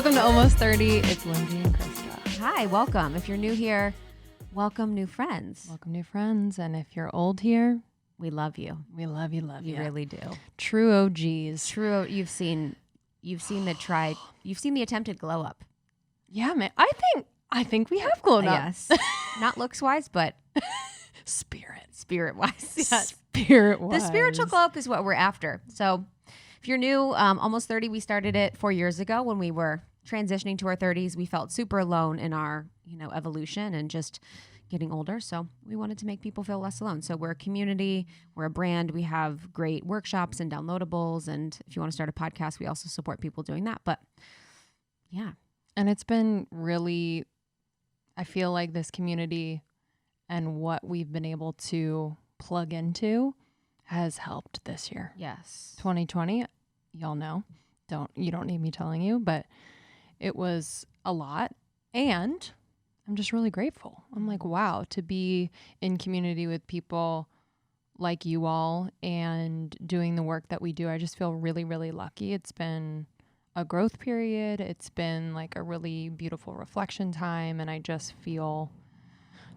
Welcome to Almost 30. It's Lindsey and Krista. Hi, welcome. If you're new here, welcome new friends. Welcome new friends. And if you're old here, We love you. we love you. We really do. True OGs. True. You've seen the attempted glow up. Yeah, man. I think we have glown up. Yes. Not looks wise, but spirit wise. Yes. Spirit wise. The spiritual glow up is what we're after. So if you're new, Almost 30, we started it 4 years ago when we were transitioning to our 30s. We felt super alone in our, evolution and just getting older. So we wanted to make people feel less alone. So we're a community, we're a brand. We have great workshops and downloadables. And if you want to start a podcast, we also support people doing that. But yeah. And it's been really, I feel like this community and what we've been able to plug into has helped this year. Yes. 2020, y'all know. You don't need me telling you, but it was a lot. And I'm just really grateful. I'm like, wow, to be in community with people like you all and doing the work that we do. I just feel really, really lucky. It's been a growth period. It's been like a really beautiful reflection time. And I just feel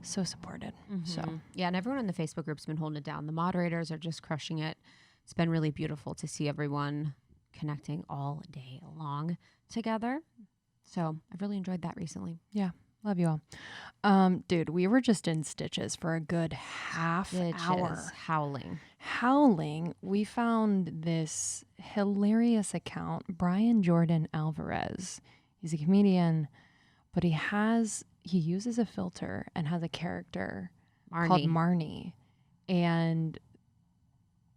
so supported. Mm-hmm. So yeah, and everyone in the Facebook group's been holding it down. The moderators are just crushing it. It's been really beautiful to see everyone connecting all day long together. So I've really enjoyed that recently. yeah, love you all. Dude, we were just in stitches for a good half hour. Howling. We found this hilarious account, Brian Jordan Alvarez. He's a comedian, but he uses a filter and has a character called Marnie. And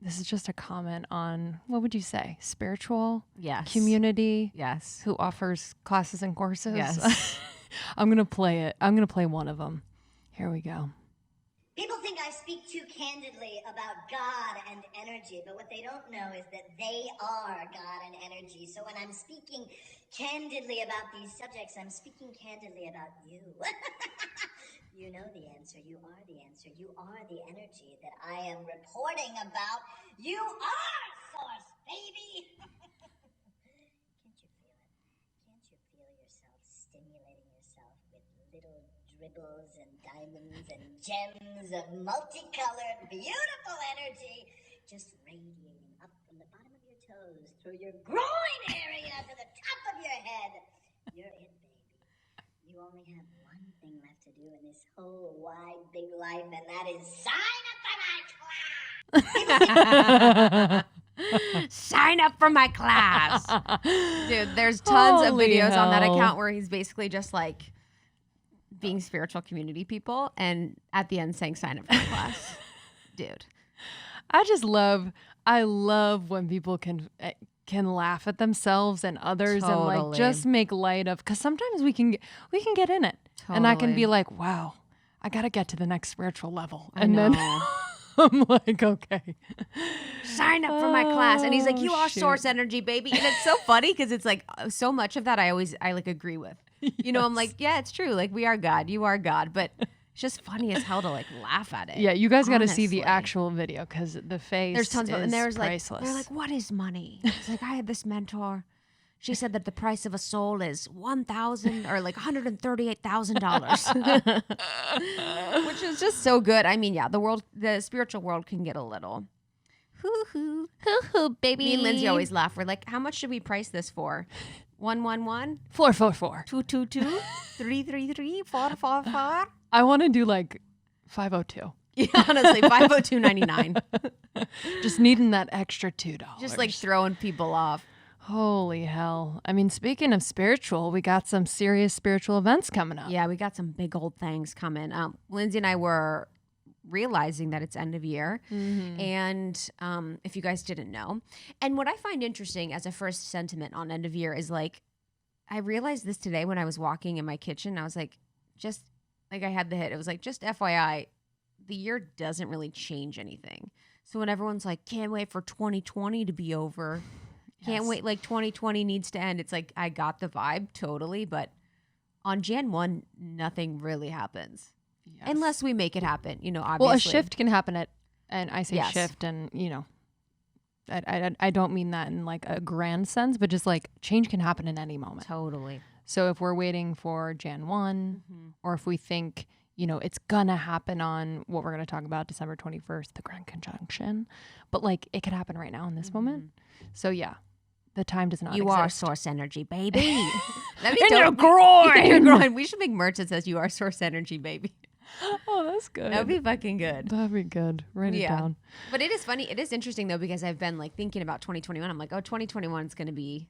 this is just a comment on, what would you say, spiritual community? Yes. Who offers classes and courses? Yes. I'm going to play it. I'm going to play one of them. Here we go. People think I speak too candidly about God and energy, but what they don't know is that they are God and energy. So when I'm speaking candidly about these subjects, I'm speaking candidly about you. You know the answer. You are the answer. You are the energy that I am reporting about. You are Source, baby! Can't you feel it? Can't you feel yourself stimulating yourself with little dribbles and diamonds and gems of multicolored, beautiful energy just radiating up from the bottom of your toes through your groin area to the top of your head? You're it, baby. You only have one thing left to do in this whole wide, big life, and that is sign up for my class. Sign up for my class. Dude, there's tons of Holy videos on that hell. account where he's basically just like being spiritual community people and at the end saying sign up for my class. Dude. I love when people can laugh at themselves and others and like Totally. just make light of, because sometimes we can get in it and I can be Totally. like, wow, I got to get to the next spiritual level. I And know. then I'm like, okay. Sign up for my class. And he's like, you are shoot. Source energy, baby. And it's so funny because it's like so much of that I like agree with. You know, I'm like, yeah, it's true. Like we are God. You are God. But it's just funny as hell to like laugh at it. Yeah, you guys got to see the honestly. actual video because the face There's tons of, and there's priceless. like, they're like, what is money? It's like, I had this mentor. She said that the price of a soul is $1,000 or like $138,000, which is just so good. I mean, yeah, the spiritual world can get a little hoo-hoo, baby. Me and Lindsay always laugh. We're like, how much should we price this for? 111, 444. 222, 333, 444. I want to do like 502. Yeah, honestly, 502.99. Just needing that extra $2. Just like throwing people off. Holy hell. I mean, speaking of spiritual, we got some serious spiritual events coming up. Yeah, we got some big old things coming. Lindsay and I were realizing that it's end of year. Mm-hmm. And if you guys didn't know. And what I find interesting as a first sentiment on end of year is like, I realized this today when I was walking in my kitchen. I was like, just like I had the hit. It was like, just FYI, the year doesn't really change anything. So when everyone's like, can't wait for 2020 to be over. Can't wait, like 2020 needs to end. It's like, I got the vibe totally, but on Jan 1, nothing really happens. Yes. Unless we make it happen, obviously. Well, a shift can happen and I say Yes. shift and, I don't mean that in like a grand sense, but just like change can happen in any moment. Totally. So if we're waiting for Jan 1, or if we think, it's gonna happen on what we're gonna talk about December 21st, the Grand Conjunction, but like it could happen right now in this moment. So yeah, the time does not You exist. are source energy, baby. In your groin. In your groin. We should make merch that says you are source energy, baby. Oh, that's good. That would be fucking good. That'd be good. Write it down. But it is funny. It is interesting though, because I've been like thinking about 2021. I'm like, 2021 is going to be,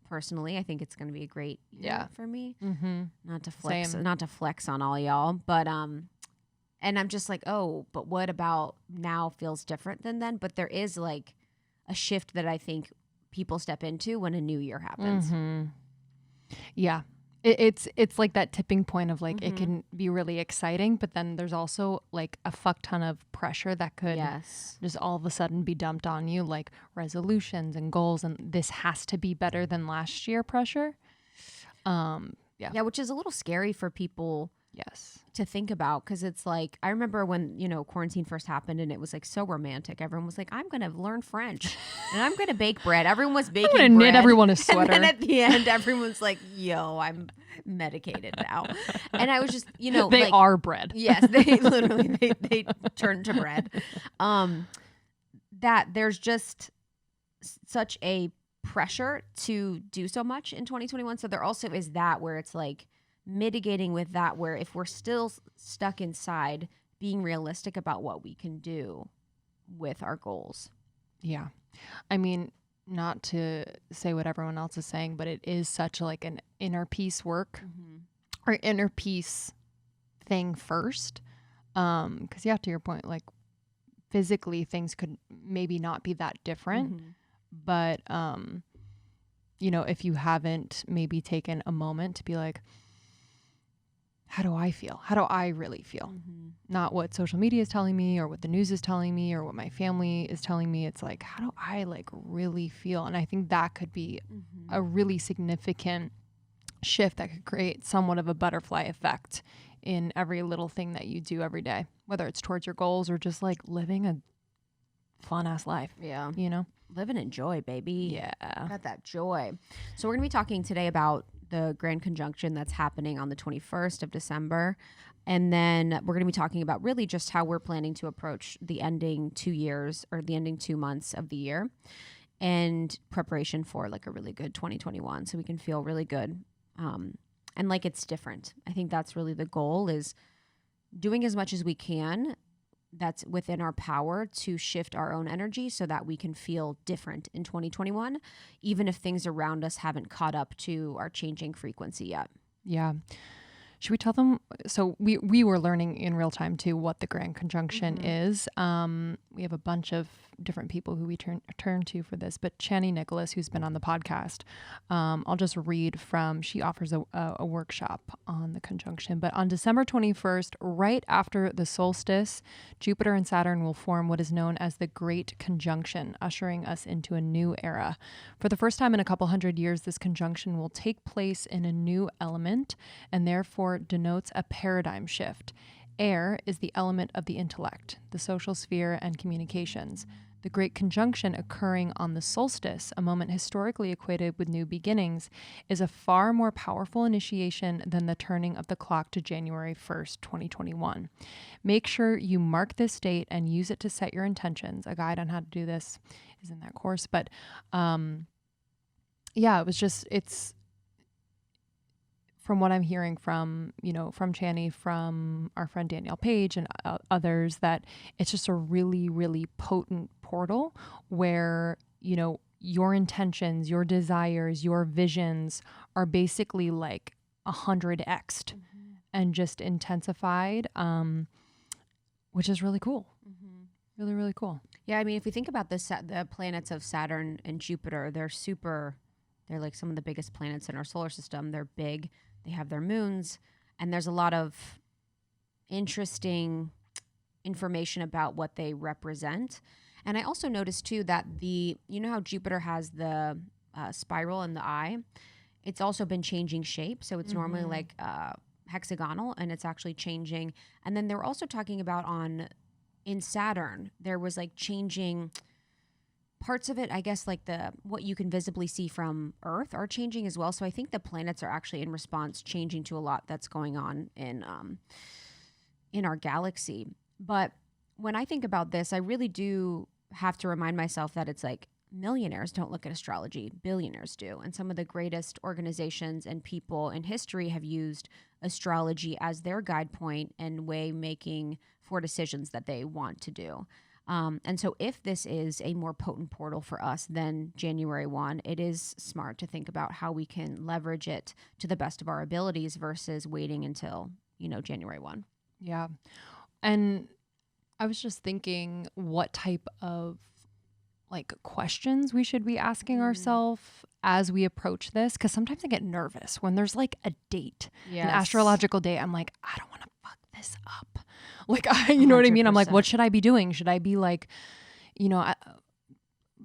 personally, I think it's going to be a great year for me. Not to flex on all y'all, but and I'm just like, but what about now feels different than then? But there is like a shift that I think people step into when a new year happens. Yeah. It's like that tipping point of like, it can be really exciting, but then there's also like a fuck ton of pressure that could just all of a sudden be dumped on you, like resolutions and goals, and this has to be better than last year pressure. Yeah, which is a little scary for people to think about, because it's like, I remember when, quarantine first happened and it was like so romantic. Everyone was like, I'm going to learn French and I'm going to bake bread. Everyone was baking bread. I'm going to knit everyone a sweater. And then at the end, everyone's like, yo, I'm medicated now. And I was just, they are bread. Yes, they literally, they turn to bread. That there's just such a pressure to do so much in 2021. So there also is that where it's like, mitigating with that, where if we're still stuck inside, being realistic about what we can do with our goals. Yeah. I mean, not to say what everyone else is saying, but it is such like an inner peace work or inner peace thing first. Because to your point, like physically things could maybe not be that different, but if you haven't maybe taken a moment to be like, how do I feel? How do I really feel? Not what social media is telling me or what the news is telling me or what my family is telling me. It's like, how do I like really feel? And I think that could be a really significant shift that could create somewhat of a butterfly effect in every little thing that you do every day, whether it's towards your goals or just like living a fun ass life. Yeah. Live and enjoy, baby. Yeah. Got that joy. So we're going to be talking today about the Grand Conjunction that's happening on the 21st of December. And then we're going to be talking about really just how we're planning to approach the ending 2 years or the ending 2 months of the year and preparation for like a really good 2021. So we can feel really good. And like it's different. I think that's really the goal, is doing as much as we can that's within our power to shift our own energy so that we can feel different in 2021, even if things around us haven't caught up to our changing frequency yet. Yeah. Should we tell them? So we were learning in real time too what the Grand Conjunction is. We have a bunch of different people who we turn to for this, but Chani Nicholas, who's been on the podcast, I'll just read from, she offers a workshop on the conjunction. But on December 21st, right after the solstice, Jupiter and Saturn will form what is known as the Great Conjunction, ushering us into a new era. For the first time in a couple hundred years, this conjunction will take place in a new element and therefore denotes a paradigm shift. Air is the element of the intellect, the social sphere, and communications. The Great Conjunction occurring on the solstice, a moment historically equated with new beginnings, is a far more powerful initiation than the turning of the clock to January 1st, 2021. Make sure you mark this date and use it to set your intentions. A guide on how to do this is in that course. But it's from what I'm hearing from Chani, from our friend Danielle Page and others, that it's just a really, really potent portal where, your intentions, your desires, your visions are basically like 100x'd and just intensified, which is really cool. Really, really cool. Yeah. I mean, if we think about the planets of Saturn and Jupiter, they're like some of the biggest planets in our solar system. They're big. They have their moons, and there's a lot of interesting information about what they represent. And I also noticed too that how Jupiter has the spiral in the eye, it's also been changing shape. So it's normally like hexagonal, and it's actually changing. And then they were also talking about in Saturn, there was like changing parts of it, I guess, like what you can visibly see from Earth are changing as well. So I think the planets are actually in response changing to a lot that's going on in our galaxy. But when I think about this, I really do have to remind myself that it's like millionaires don't look at astrology, billionaires do. And some of the greatest organizations and people in history have used astrology as their guide point and way making for decisions that they want to do. And so if this is a more potent portal for us than January 1, it is smart to think about how we can leverage it to the best of our abilities versus waiting until, January 1. Yeah. And I was just thinking what type of like questions we should be asking ourselves as we approach this. Because sometimes I get nervous when there's like a date, an astrological date. I'm like, I don't want to fuck this up. Like, you know what I mean? I'm like, what should I be doing? Should I be like,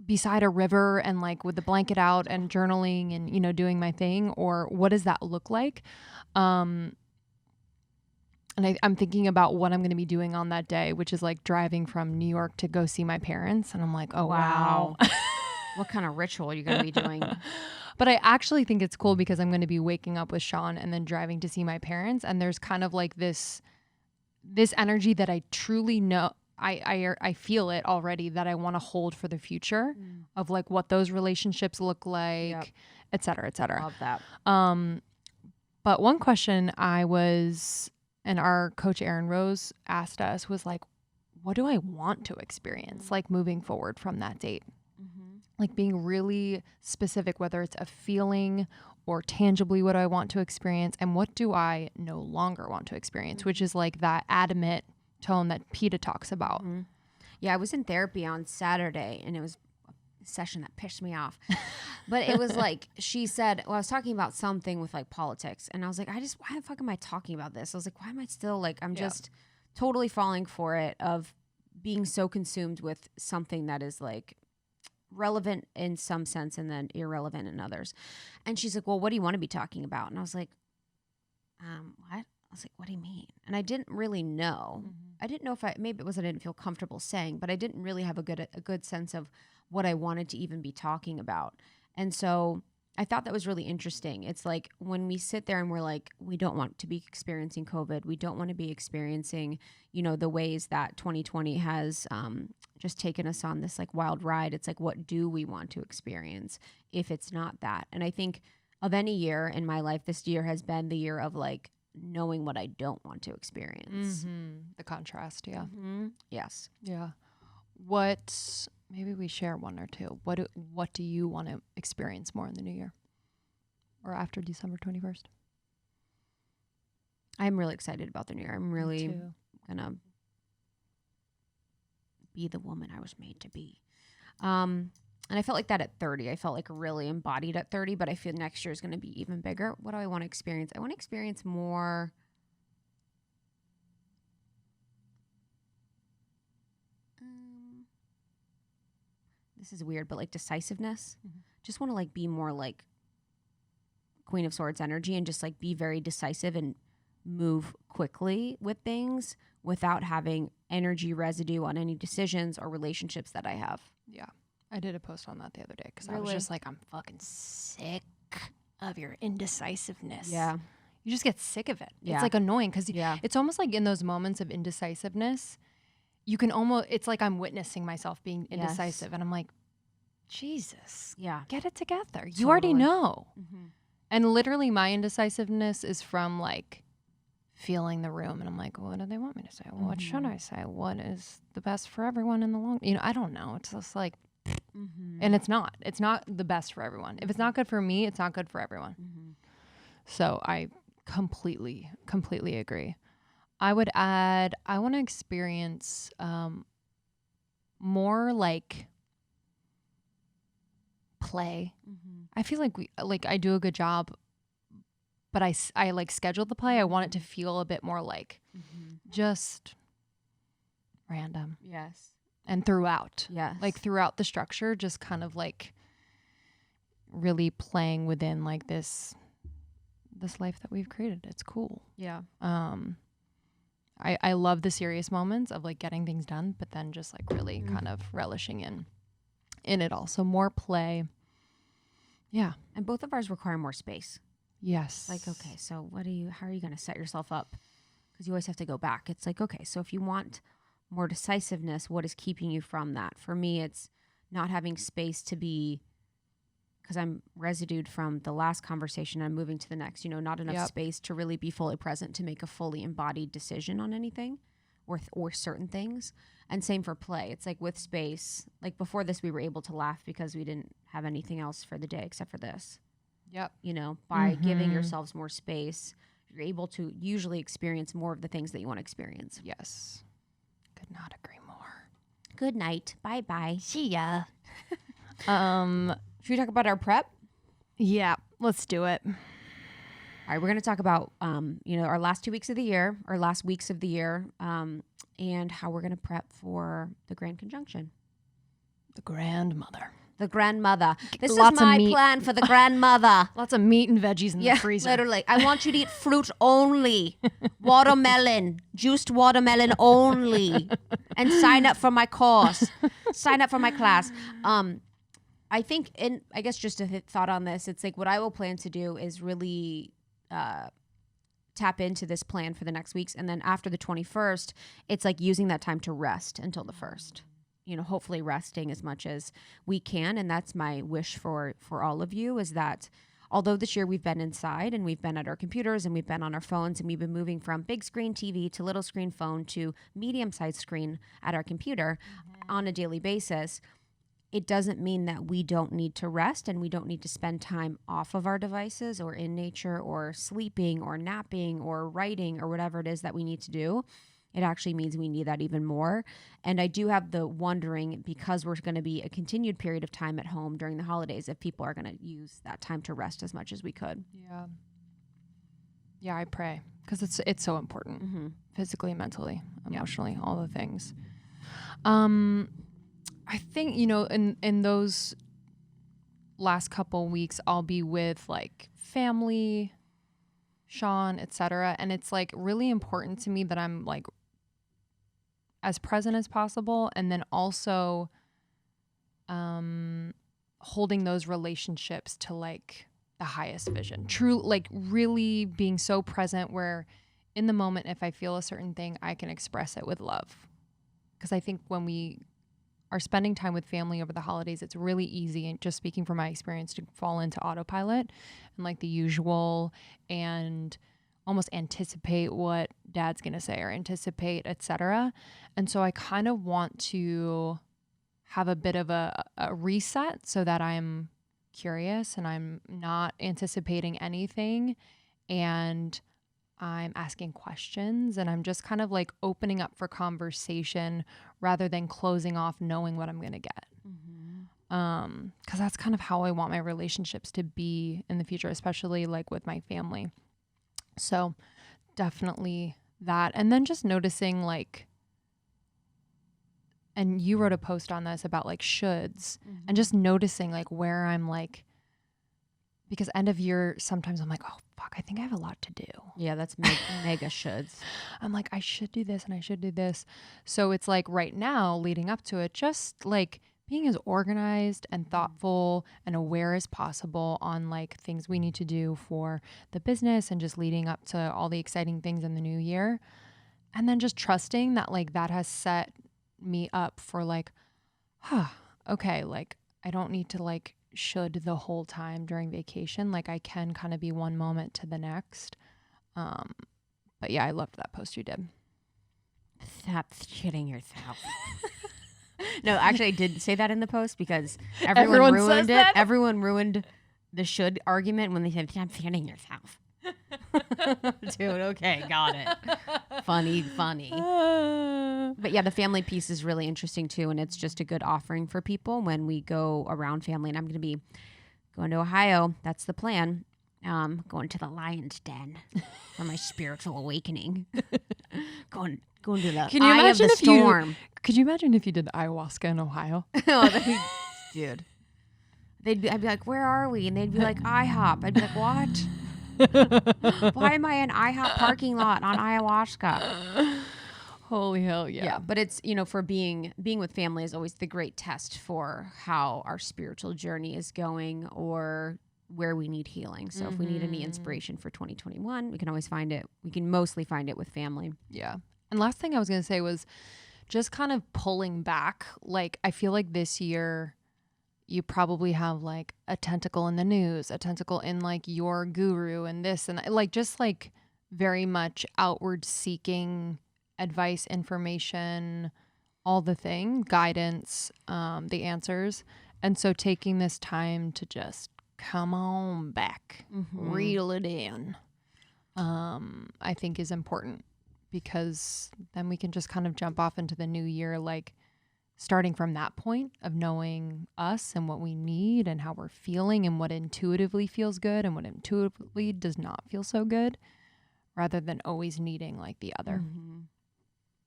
beside a river and like with the blanket out and journaling and, doing my thing? Or what does that look like? And I'm thinking about what I'm going to be doing on that day, which is like driving from New York to go see my parents. And I'm like, oh, wow. What kind of ritual are you going to be doing? But I actually think it's cool because I'm going to be waking up with Sean and then driving to see my parents. And there's kind of like this energy that I truly know. I feel it already that I want to hold for the future of like what those relationships look like, et cetera, et cetera. Love that. But one question and our coach Erin Rose asked us was like, what do I want to experience like moving forward from that date? Like being really specific, whether it's a feeling or tangibly what I want to experience and what do I no longer want to experience, which is like that adamant tone that PETA talks about. Yeah, I was in therapy on Saturday and it was a session that pissed me off. But it was like, she said, I was talking about something with like politics and I was like, why the fuck am I talking about this? I was like, why am I still like, I'm just totally falling for it of being so consumed with something that is like relevant in some sense and then irrelevant in others. And she's like, well, what do you want to be talking about? And I was like, what? I was like, what do you mean? And I didn't really know. I didn't know maybe it was I didn't feel comfortable saying, but I didn't really have a good sense of what I wanted to even be talking about. And so I thought that was really interesting. It's like when we sit there and we're like, we don't want to be experiencing COVID. We don't want to be experiencing, the ways that 2020 has just taken us on this like wild ride. It's like, what do we want to experience if it's not that? And I think of any year in my life, this year has been the year of like knowing what I don't want to experience. The contrast. Yeah. Yes. Yeah. Maybe we share one or two. What do you want to experience more in the new year or after December 21st? I'm really excited about the new year. I'm really gonna be the woman I was made to be. And I felt like that at 30. I felt like really embodied at 30, but I feel next year is going to be even bigger. What do I want to experience? I want to experience more this is weird, but like decisiveness. Just want to like be more like Queen of Swords energy and just like be very decisive and move quickly with things without having energy residue on any decisions or relationships that I have. Yeah. I did a post on that the other day because I was just like, I'm fucking sick of your indecisiveness. Yeah. You just get sick of it. Yeah. It's like annoying because it's almost like in those moments of indecisiveness, you can it's like I'm witnessing myself being indecisive and I'm like, Jesus, get it together. Totally. You already know. And literally my indecisiveness is from like feeling the room and I'm like, what do they want me to say? Well, what should I say? What is the best for everyone in the long, I don't know. It's just like, and it's not the best for everyone. If it's not good for me, it's not good for everyone. So I completely agree. I would add, I want to experience more like play. I feel like I do a good job, but I like scheduled the play. I want it to feel a bit more like just random. Yes. And throughout. Yes. Like throughout the structure, just kind of like really playing within like this life that we've created. It's cool. Yeah. I love the serious moments of like getting things done, but then just like really kind of relishing in in it all. So more play. Yeah. And both of ours require more space. Yes. Like, okay, so how are you going to set yourself up? Because you always have to go back. It's like, okay, so if you want more decisiveness, what is keeping you from that? For me, it's not having space to be, because I'm residued from the last conversation, I'm moving to the next, not enough space to really be fully present to make a fully embodied decision on anything or certain things. And same for play. It's like with space, like before this, we were able to laugh because we didn't have anything else for the day except for this. Yep. By giving yourselves more space, you're able to usually experience more of the things that you want to experience. Yes. Could not agree more. Good night. Bye-bye. See ya. Should we talk about our prep? Yeah, let's do it. All right, we're going to talk about, our last 2 weeks of the year, or last weeks of the year, and how we're going to prep for the Grand Conjunction. The grandmother. The grandmother. This Lots is my of meat. plan for the grandmother. Lots of meat and veggies in the freezer. Literally. I want you to eat fruit only. Watermelon. Juiced watermelon only. And sign up for my course. Sign up for my class. I think, and I guess just a thought on this, it's like what I will plan to do is really tap into this plan for the next weeks. And then after the 21st, it's like using that time to rest until the 1st. Hopefully resting as much as we can. And that's my wish for all of you, is that although this year we've been inside and we've been at our computers and we've been on our phones and we've been moving from big screen TV to little screen phone to medium-sized screen at our computer on a daily basis, it doesn't mean that we don't need to rest and we don't need to spend time off of our devices or in nature or sleeping or napping or writing or whatever it is that we need to do. It actually means we need that even more. And I do have the wondering, because we're going to be a continued period of time at home during the holidays, if people are going to use that time to rest as much as we could. Yeah. Yeah, I pray, because it's so important, physically, mentally, emotionally, all the things. I think, in those last couple weeks, I'll be with like family, Sean, etc. And it's like really important to me that I'm like as present as possible. And then also holding those relationships to like the highest vision. True, like really being so present where in the moment, if I feel a certain thing, I can express it with love. Because I think when we are spending time with family over the holidays, it's really easy, and just speaking from my experience, to fall into autopilot and like the usual and almost anticipate what dad's going to say or anticipate, etc. And so I kind of want to have a bit of a reset so that I'm curious and I'm not anticipating anything and I'm asking questions and I'm just kind of like opening up for conversation rather than closing off knowing what I'm going to get. Because that's kind of how I want my relationships to be in the future, especially like with my family. So definitely that. And then just noticing like, and you wrote a post on this about like shoulds and just noticing like where I'm like, because end of year, sometimes I'm like, oh, fuck, I think I have a lot to do. Yeah, that's mega shoulds. I'm like, I should do this and I should do this. So it's like right now, leading up to it, just like being as organized and thoughtful and aware as possible on like things we need to do for the business and just leading up to all the exciting things in the new year. And then just trusting that like that has set me up for like, okay, like I don't need to like should the whole time during vacation. Like I can kind of be one moment to the next. But yeah, I loved that post you did. Stop shitting yourself. No, actually I did say that in the post because everyone ruined it. That? Everyone ruined the should argument when they said, stop shitting yourself. Dude, okay, got it. Funny. But yeah, the family piece is really interesting too, and it's just a good offering for people when we go around family. And I'm going to be going to Ohio. That's the plan. Going to the lion's den for my spiritual awakening. going to the eye of the storm. Could you imagine if you did ayahuasca in Ohio? Dude. I'd be like, where are we? And they'd be like, IHOP. I'd be like, what? Why am I in IHOP parking lot on ayahuasca? Holy hell yeah. But it's, for being with family is always the great test for how our spiritual journey is going or where we need healing. So if we need any inspiration for 2021, we can always find it. We can mostly find it with family. Yeah. And last thing I was going to say was just kind of pulling back. Like, I feel like this year you probably have like a tentacle in the news, a tentacle in like your guru and this and that. Like, just like very much outward seeking advice, information, all the thing, guidance, the answers. And so taking this time to just come on back, reel it in, I think is important, because then we can just kind of jump off into the new year, like starting from that point of knowing us and what we need and how we're feeling and what intuitively feels good and what intuitively does not feel so good, rather than always needing like the other.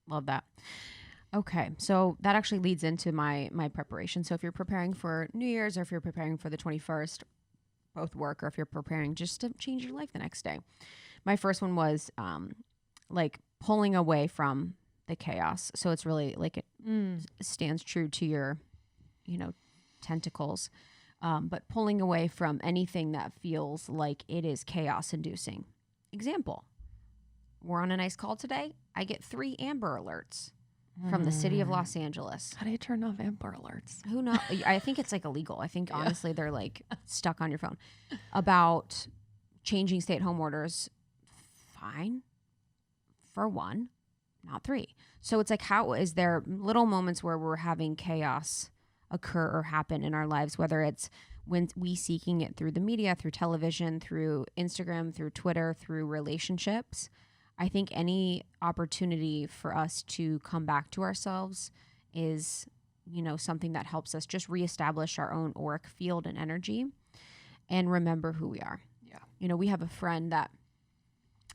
Love that. Okay, so that actually leads into my preparation. So if you're preparing for New Year's or if you're preparing for the 21st, both work, or if you're preparing just to change your life the next day. My first one was like pulling away from the chaos. So it's really like it stands true to your, tentacles, but pulling away from anything that feels like it is chaos inducing. Example, we're on a nice call today. I get 3 Amber Alerts from the city of Los Angeles. How do you turn off Amber Alerts? Who knows? I think it's like illegal. I think honestly they're like stuck on your phone. About changing stay-at-home orders. Fine. For 1, not 3. So it's like, how is there little moments where we're having chaos occur or happen in our lives, whether it's when we seeking it through the media, through television, through Instagram, through Twitter, through relationships. I think any opportunity for us to come back to ourselves is, something that helps us just reestablish our own auric field and energy and remember who we are. Yeah. We have a friend that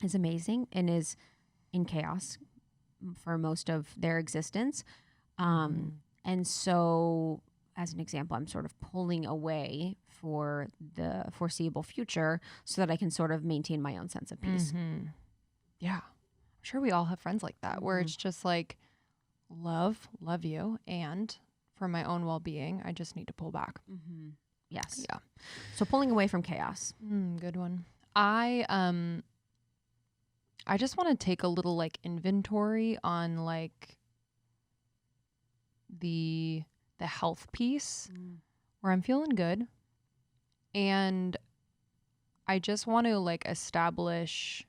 is amazing and is in chaos for most of their existence. And so as an example, I'm sort of pulling away for the foreseeable future so that I can sort of maintain my own sense of peace. Yeah. I'm sure we all have friends like that where it's just like, love you. And for my own well-being, I just need to pull back. Yes. Yeah. So pulling away from chaos. Good one. I just want to take a little like inventory on like the health piece where I'm feeling good. And I just want to like establish,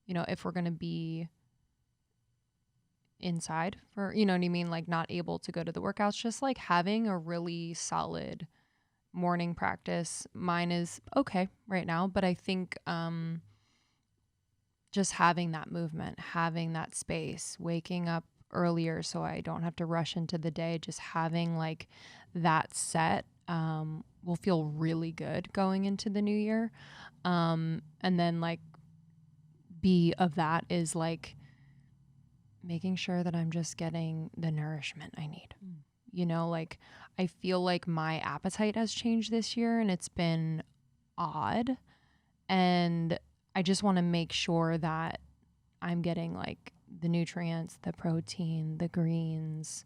if we're going to be inside for, you know what I mean? Like not able to go to the workouts, just like having a really solid morning practice. Mine is okay right now, but I think, just having that movement, having that space, waking up earlier so I don't have to rush into the day, just having like that set, will feel really good going into the new year. And then like, B of that is like making sure that I'm just getting the nourishment I need. Like I feel like my appetite has changed this year and it's been odd. And I just want to make sure that I'm getting like the nutrients, the protein, the greens,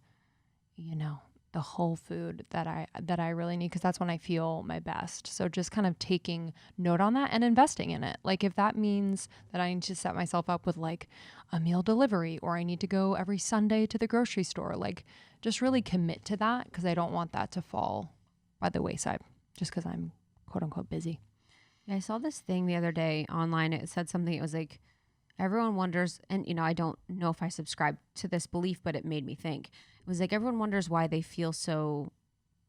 the whole food that I really need, because that's when I feel my best. So just kind of taking note on that and investing in it. Like if that means that I need to set myself up with like a meal delivery, or I need to go every Sunday to the grocery store, like just really commit to that, because I don't want that to fall by the wayside just because I'm quote unquote busy. Yeah, I saw this thing the other day online. It said something. It was like, everyone wonders, and I don't know if I subscribe to this belief, but it made me think. It was like, everyone wonders why they feel so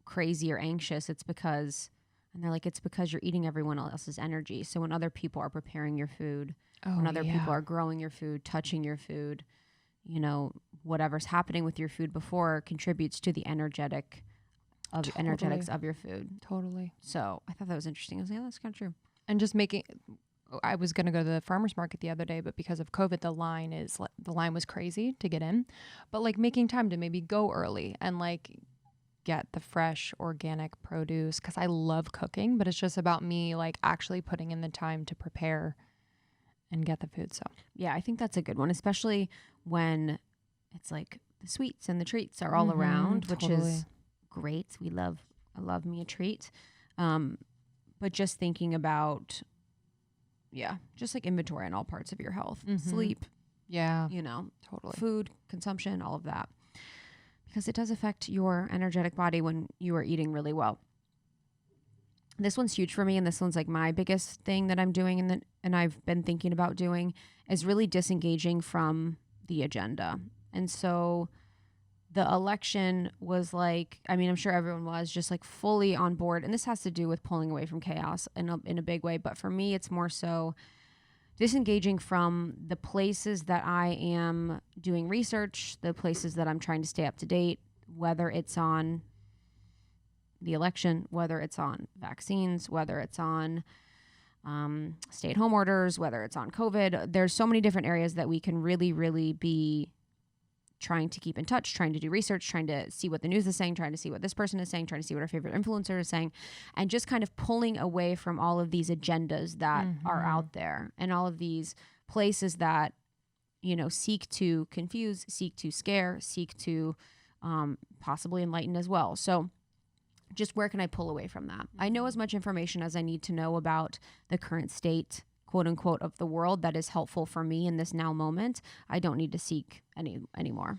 crazy or anxious. It's because you're eating everyone else's energy. So when other people are preparing your food, when other people are growing your food, touching your food, whatever's happening with your food before contributes to the energetics of your food. Totally. So I thought that was interesting. I was like, yeah, that's kind of true. And just I was going to go to the farmer's market the other day, but because of COVID, the line was crazy to get in, but like making time to maybe go early and like get the fresh organic produce. 'Cause I love cooking, but it's just about me like actually putting in the time to prepare and get the food. So yeah, I think that's a good one, especially when it's like the sweets and the treats are all around, which is great. I love me a treat. But just thinking about, just like inventory on all parts of your health, sleep, food consumption, all of that, because it does affect your energetic body when you are eating really well. This one's huge for me, and this one's like my biggest thing that I'm doing and I've been thinking about doing is really disengaging from the agenda. And so the election was like, I mean, I'm sure everyone was just like fully on board. And this has to do with pulling away from chaos in a big way. But for me, it's more so disengaging from the places that I am doing research, the places that I'm trying to stay up to date, whether it's on the election, whether it's on vaccines, whether it's on stay-at-home orders, whether it's on COVID. There's so many different areas that we can really, really be trying to keep in touch, trying to do research, trying to see what the news is saying, trying to see what this person is saying, trying to see what our favorite influencer is saying, and just kind of pulling away from all of these agendas that are out there and all of these places that, seek to confuse, seek to scare, seek to possibly enlighten as well. So just where can I pull away from that? I know as much information as I need to know about the current state, quote unquote, of the world that is helpful for me in this now moment. I don't need to seek anymore.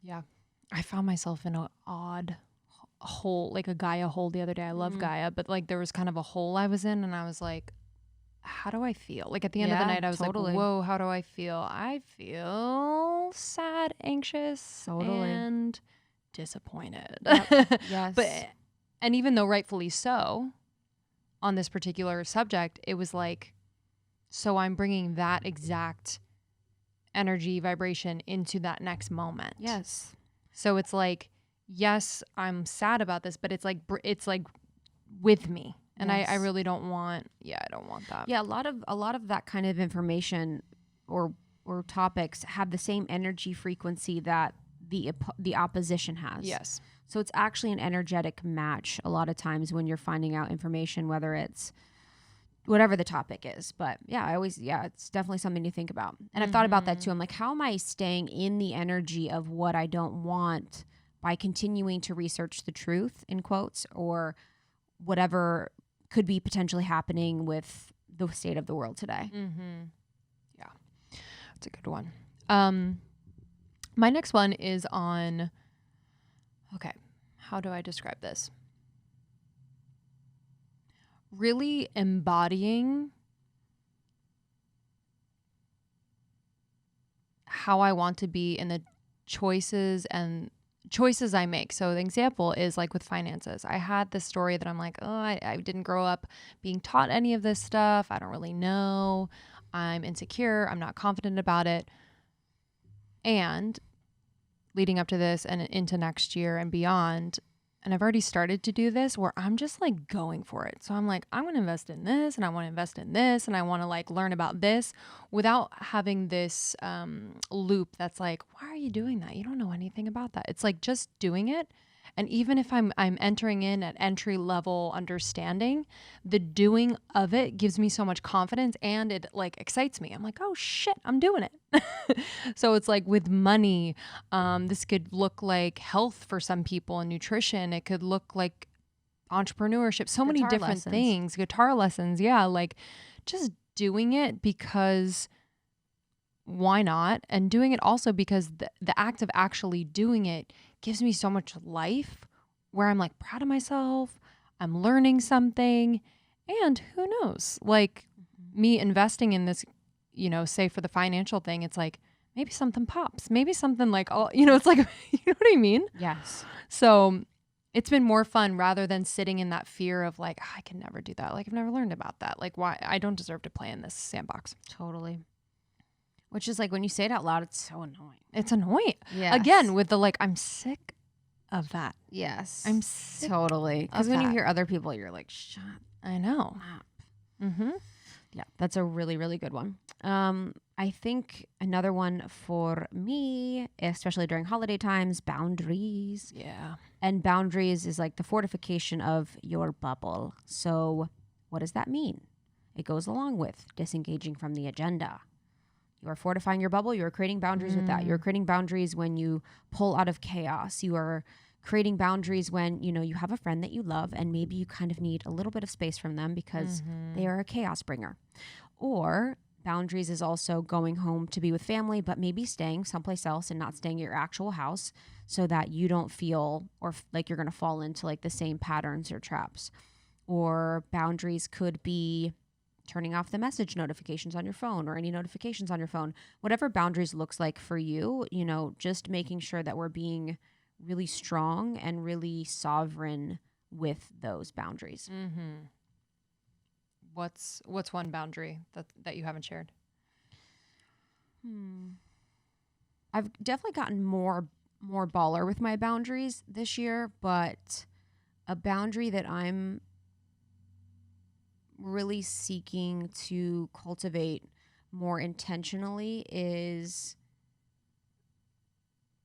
Yeah. I found myself in an odd hole, like a Gaia hole the other day. I love Gaia, but like there was kind of a hole I was in and I was like, how do I feel? Like at the end of the night, I was like, whoa, how do I feel? I feel sad, anxious, and disappointed. Yep. Yes. And even though rightfully so on this particular subject, it was like, so I'm bringing that exact energy vibration into that next moment. Yes. So it's like, yes, I'm sad about this, but it's like with me. And I really don't want, I don't want that. Yeah. A lot of that kind of information or topics have the same energy frequency that the opposition has. Yes. So it's actually an energetic match a lot of times when you're finding out information, whether it's whatever the topic is. But it's definitely something to think about. And I've thought about that too. I'm like, how am I staying in the energy of what I don't want by continuing to research the truth, in quotes, or whatever could be potentially happening with the state of the world today? Yeah, that's a good one. My next one is on, how do I describe this? Really embodying how I want to be in the choices I make. So the example is like with finances. I had this story that I'm like, I didn't grow up being taught any of this stuff. I don't really know. I'm insecure. I'm not confident about it. And leading up to this and into next year and beyond, and I've already started to do this where I'm just like going for it. So I'm like, I'm going to invest in this and I want to invest in this and I want to like learn about this without having this loop that's like, why are you doing that? You don't know anything about that. It's like just doing it. And even if I'm entering in at entry level understanding, the doing of it gives me so much confidence and it like excites me. I'm like, oh shit, I'm doing it. So it's like with money, this could look like health for some people and nutrition. It could look like entrepreneurship, so many different things, guitar lessons. Yeah. Like just doing it because why not? And doing it also because the act of actually doing it gives me so much life where I'm like proud of myself. I'm learning something. And who knows, like me investing in this, say for the financial thing, it's like maybe something pops, maybe something like, it's like, you know what I mean? Yes. So it's been more fun rather than sitting in that fear of like, I can never do that. Like I've never learned about that. Like why I don't deserve to play in this sandbox. Totally. Which is like when you say it out loud, it's so annoying. It's annoying. Yes. Again, with the like, I'm sick of that. Yes. I'm sick. Totally. Because when you hear other people, you're like, shut I know. up. Yeah, that's a really, really good one. I think another one for me, especially during holiday times, boundaries. Yeah. And boundaries is like the fortification of your bubble. So what does that mean? It goes along with disengaging from the agenda. You are fortifying your bubble. You are creating boundaries with that. You're creating boundaries when you pull out of chaos. You are creating boundaries when, you know, you have a friend that you love and maybe you kind of need a little bit of space from them because they are a chaos bringer. Or boundaries is also going home to be with family, but maybe staying someplace else and not staying at your actual house so that you don't feel like you're going to fall into like the same patterns or traps. Or boundaries could be turning off the message notifications on your phone or any notifications on your phone. Whatever boundaries looks like for you, you know, just making sure that we're being really strong and really sovereign with those boundaries. What's one boundary that you haven't shared? I've definitely gotten more baller with my boundaries this year, but a boundary that I'm really seeking to cultivate more intentionally is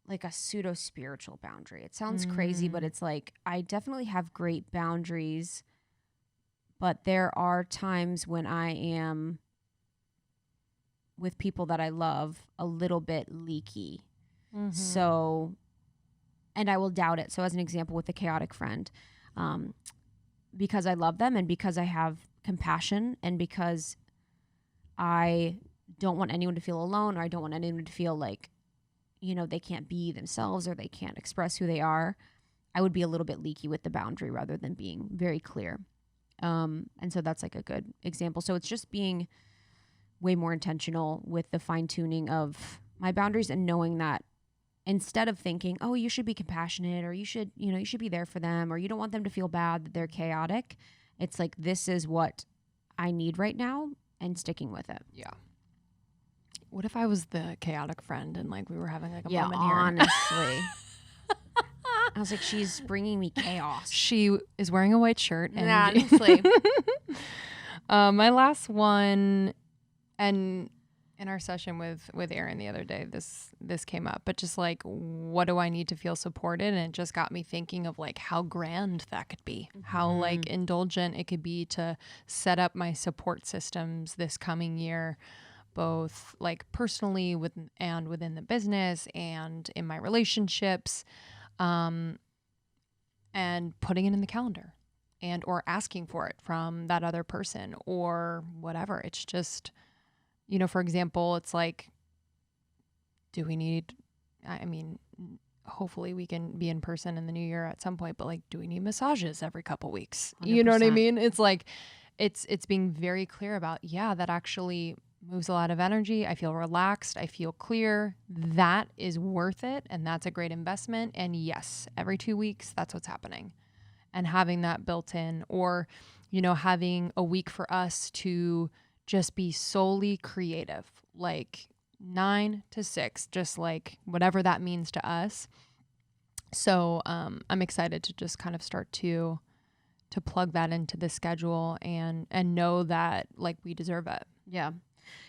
like a pseudo spiritual boundary. It sounds crazy, but it's like I definitely have great boundaries, but there are times when I am with people that I love a little bit leaky. So, and I will doubt it. So as an example with a chaotic friend, because I love them and because I have compassion and because I don't want anyone to feel alone, or I don't want anyone to feel like, you know, they can't be themselves or they can't express who they are, I would be a little bit leaky with the boundary rather than being very clear. And so that's like a good example. So it's just being way more intentional with the fine tuning of my boundaries and knowing that instead of thinking, oh, you should be compassionate or you should be there for them or you don't want them to feel bad that they're chaotic. It's like, this is what I need right now and sticking with it. Yeah. What if I was the chaotic friend and like we were having like a moment here? Honestly. I was like, she's bringing me chaos. She is wearing a white shirt. And honestly. My last one, and in our session with Aaron the other day, this came up, but just like, what do I need to feel supported? And it just got me thinking of like how grand that could be, how like indulgent it could be to set up my support systems this coming year, both like personally and within the business and in my relationships, and putting it in the calendar and or asking for it from that other person or whatever. It's just, you know, for example, it's like, do we need, I mean, hopefully we can be in person in the new year at some point, but like, do we need massages every couple weeks? 100%. You know what I mean? It's like, it's being very clear about, yeah, that actually moves a lot of energy. I feel relaxed. I feel clear. That is worth it. And that's a great investment. And yes, every 2 weeks, that's what's happening. And having that built in, or, you know, having a week for us to just be solely creative, like 9 to 6, just like whatever that means to us. So I'm excited to just kind of start to plug that into the schedule and know that like we deserve it. Yeah.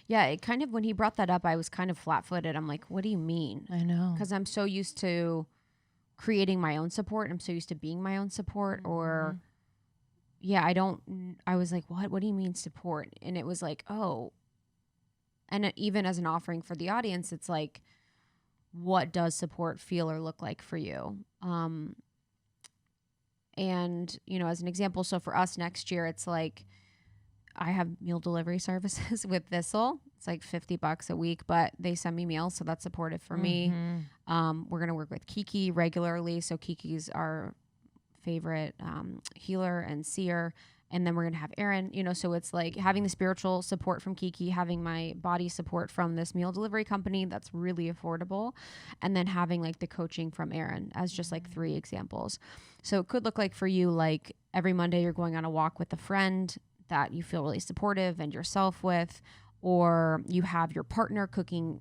Yeah, it kind of, when he brought that up, I was kind of flat-footed. I'm like, what do you mean? I know. Because I'm so used to creating my own support. I'm so used to being my own support. Or, yeah, I was like, what do you mean support? And it was like, oh. And even as an offering for the audience, it's like, what does support feel or look like for you? And, you know, as an example, so for us next year, it's like, I have meal delivery services with Thistle. It's like $50 a week, but they send me meals, so that's supportive for me. We're going to work with Kiki regularly. So Kiki's our favorite healer and seer. And then we're going to have Aaron, you know, so it's like having the spiritual support from Kiki, having my body support from this meal delivery company that's really affordable, and then having like the coaching from Aaron as just like 3 examples. So it could look like for you, like every Monday you're going on a walk with a friend that you feel really supportive and yourself with, or you have your partner cooking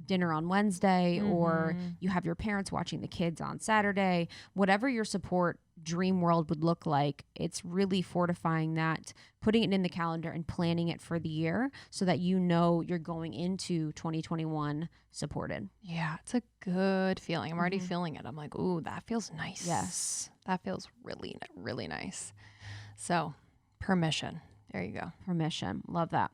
dinner on Wednesday, or you have your parents watching the kids on Saturday. Whatever your support dream world would look like, it's really fortifying that, putting it in the calendar and planning it for the year so that you know you're going into 2021 supported. Yeah, it's a good feeling. I'm already feeling it. I'm like, ooh, that feels nice. Yes. That feels really, really nice. So permission. There you go. Permission. Love that.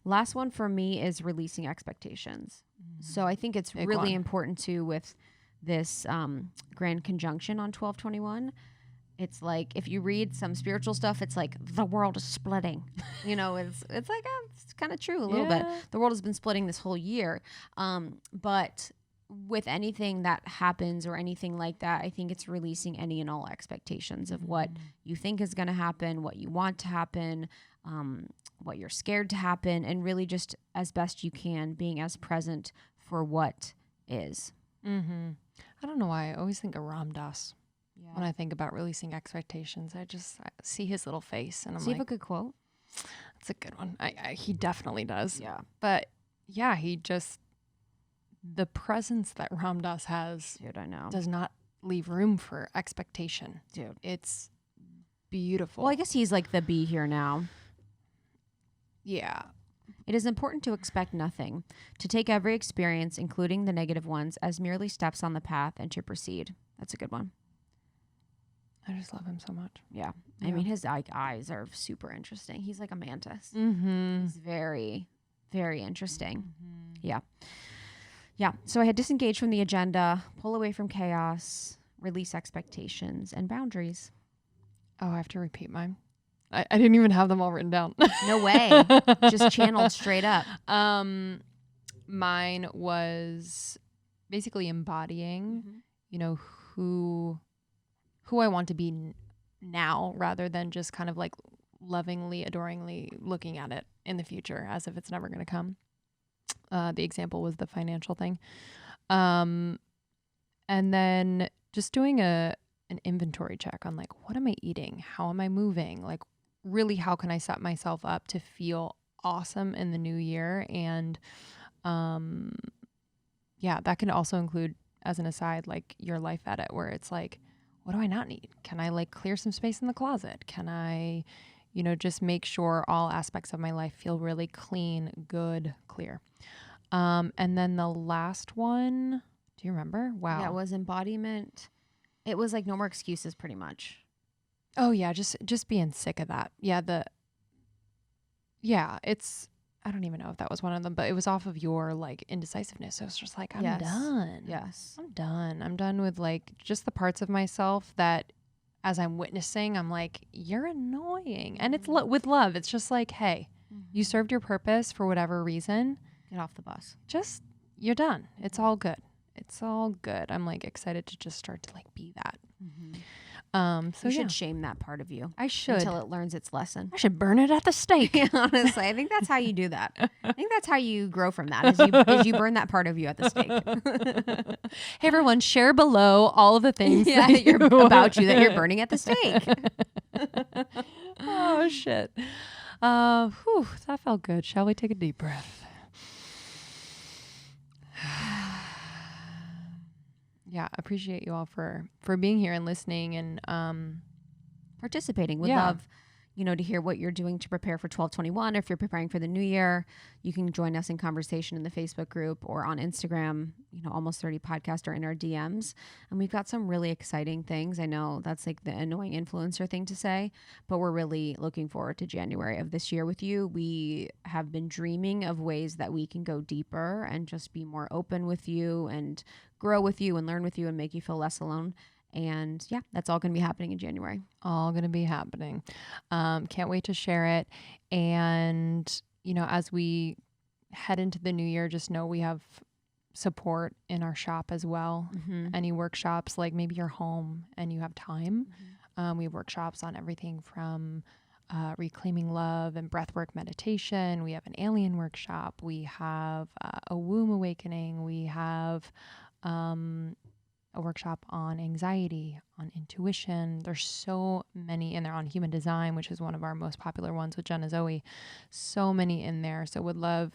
Last one for me is releasing expectations. So I think it's Big really one. important too with this grand conjunction on 12/21. It's like if you read some spiritual stuff, it's like the world is splitting. It's like it's kind of true a little bit. The world has been splitting this whole year, but with anything that happens or anything like that, I think it's releasing any and all expectations of what you think is going to happen, what you want to happen, what you're scared to happen, and really just as best you can being as present for what is. Mm-hmm. I don't know why I always think of Ram Dass when I think about releasing expectations. I see his little face and I'm Does he like, have a good quote? that's a good one. He definitely does. Yeah. But yeah, the presence that Ram Dass has, Dude, I know. does not leave room for expectation. Dude. It's beautiful. Well, I guess he's like the be here now. Yeah. It is important to expect nothing, to take every experience, including the negative ones, as merely steps on the path and to proceed. That's a good one. I just love him so much. Yeah. I mean, his eyes are super interesting. He's like a mantis. Mm-hmm. He's very, very interesting. Yeah. Yeah. So I had disengage from the agenda, pull away from chaos, release expectations and boundaries. Oh, I have to repeat mine. I didn't even have them all written down. No way. Just channeled straight up. Mine was basically embodying, who I want to be now, rather than just kind of like lovingly, adoringly looking at it in the future as if it's never going to come. The example was the financial thing. And then just doing an inventory check on like, what am I eating? How am I moving? Like, really, how can I set myself up to feel awesome in the new year? And that can also include, as an aside, like your life edit, where it's like, what do I not need? Can I like clear some space in the closet? Can I, just make sure all aspects of my life feel really clean, good, clear? And then the last one, do you remember? Wow. Yeah, it was embodiment. It was like no more excuses pretty much. Oh yeah, just being sick of that. I don't even know if that was one of them, but it was off of your like indecisiveness. So it's just like, I'm done. Yes. I'm done. I'm done with like just the parts of myself that as I'm witnessing, I'm like, you're annoying. And it's with love. It's just like, hey, you served your purpose for whatever reason. Get off the bus. Just, you're done. It's all good. It's all good. I'm like excited to just start to like be that. So you should shame that part of you. I should. Until it learns its lesson. I should burn it at the stake. Honestly, I think that's how you do that. I think that's how you grow from that, is you burn that part of you at the stake. Hey everyone, share below all of the things that that you're about you that you're burning at the stake. Oh shit. That felt good. Shall we take a deep breath? Yeah, appreciate you all for being here and listening and participating. Would love, to hear what you're doing to prepare for 12/21. Or if you're preparing for the new year, you can join us in conversation in the Facebook group or on Instagram, Almost 30 Podcast, or in our DMs. And we've got some really exciting things. I know that's like the annoying influencer thing to say, but we're really looking forward to January of this year with you. We have been dreaming of ways that we can go deeper and just be more open with you and grow with you and learn with you and make you feel less alone. And yeah, that's all going to be happening in January. All going to be happening. Can't wait to share it. And, as we head into the new year, just know we have support in our shop as well. Any workshops, like maybe you're home and you have time. We have workshops on everything from reclaiming love and breathwork meditation. We have an alien workshop. We have a womb awakening. We have a workshop on anxiety, on intuition. There's so many in there, on human design, which is one of our most popular ones with Jenna Zoe. So many in there. So would love,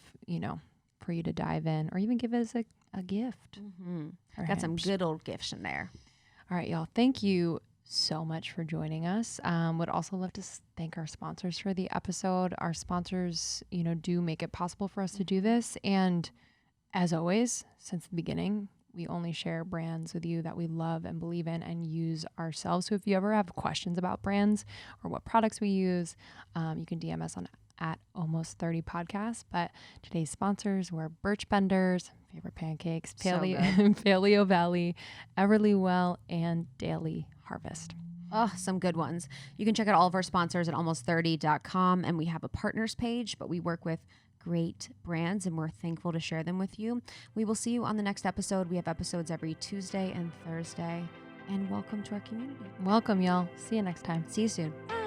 for you to dive in or even give us a gift. Got some good old gifts in there. All right, y'all. Thank you so much for joining us. Would also love to thank our sponsors for the episode. Our sponsors, do make it possible for us to do this. And as always, since the beginning, We only share brands with you that we love and believe in and use ourselves. So if you ever have questions about brands or what products we use, you can DM us on at Almost 30 Podcasts. But today's sponsors were Birch Benders, Favorite Pancakes, Paleo Valley, Everly Well, and Daily Harvest. Oh, some good ones. You can check out all of our sponsors at almost30.com, and we have a partners page, but we work with great brands and we're thankful to share them with you. We will see you on the next episode. We have episodes every Tuesday and Thursday, and welcome to our community. Welcome, y'all. See you next time. See you soon. Bye.